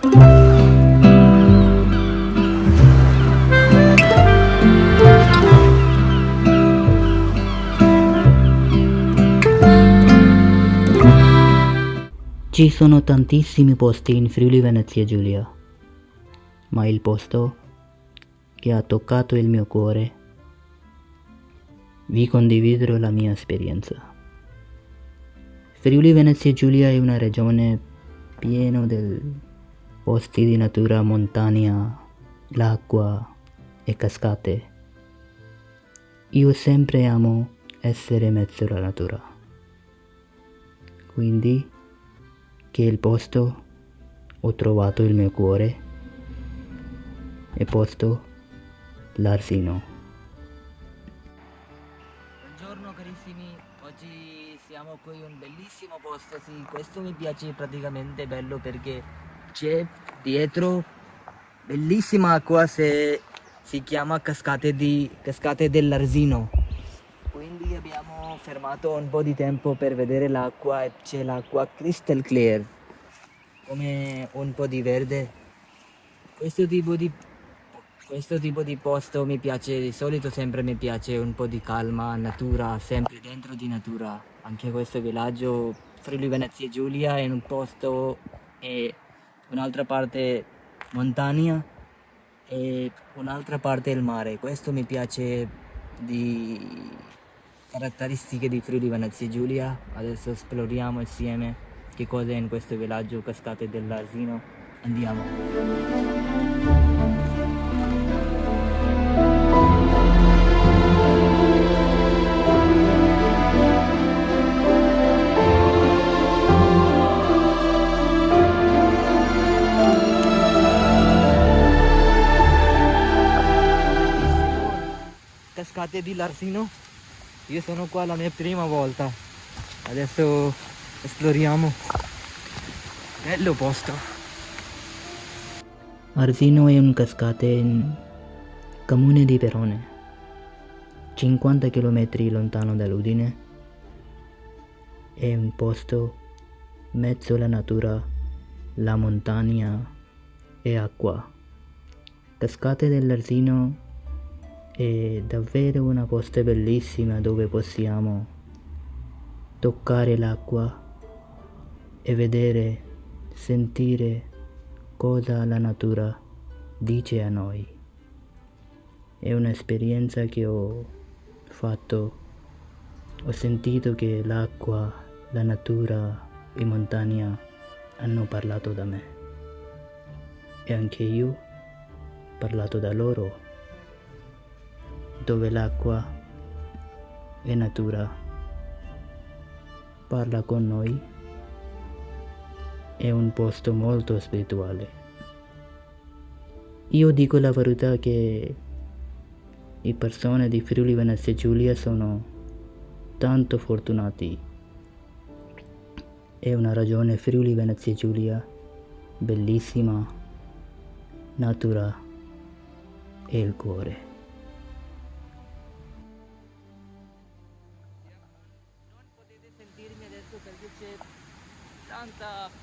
Ci sono tantissimi posti in Friuli Venezia Giulia, ma il posto che ha toccato il mio cuore, vi condividerò la mia esperienza. Friuli Venezia Giulia è una regione piena di posti di natura, montagna, l'acqua e cascate. Io sempre amo essere in mezzo alla natura, quindi che il posto ho trovato il mio cuore è posto l'Arsino. Buongiorno carissimi, oggi siamo qui in un bellissimo posto, sì, questo mi piace praticamente bello perché c'è dietro bellissima acqua, si chiama cascate dell'Arsino. Quindi abbiamo fermato un po' di tempo per vedere l'acqua e c'è l'acqua crystal clear, come un po' di verde. Questo tipo di posto mi piace, di solito sempre mi piace un po' di calma, natura, sempre dentro di natura. Anche questo villaggio, Friuli Venezia Giulia, è un posto e un'altra parte montagna e un'altra parte il mare. Questo mi piace di caratteristiche di Friuli Venezia Giulia. Adesso esploriamo insieme che cosa è in questo villaggio Cascate dell'Arsino. Andiamo. Cascate di Larsino, io sono qua la mia prima volta, adesso esploriamo, bello posto. Arsino è un cascate in comune di Perone, 50 km lontano dall'Udine. È un posto mezzo alla natura, la montagna e acqua. Cascate dell'Arsino è davvero una posta bellissima dove possiamo toccare l'acqua e vedere, sentire cosa la natura dice a noi. È un'esperienza che ho fatto, ho sentito che l'acqua, la natura e montagna hanno parlato da me e anche io ho parlato da loro, dove l'acqua e natura parla con noi. È un posto molto spirituale. Io dico la verità che le persone di Friuli Venezia Giulia sono tanto fortunati. È una regione Friuli Venezia Giulia bellissima, natura e il cuore. Non potete sentirmi adesso perché c'è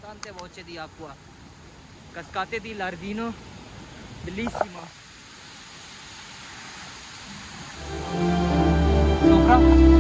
tante voci di acqua. Cascate di Lardino, bellissimo. Sopra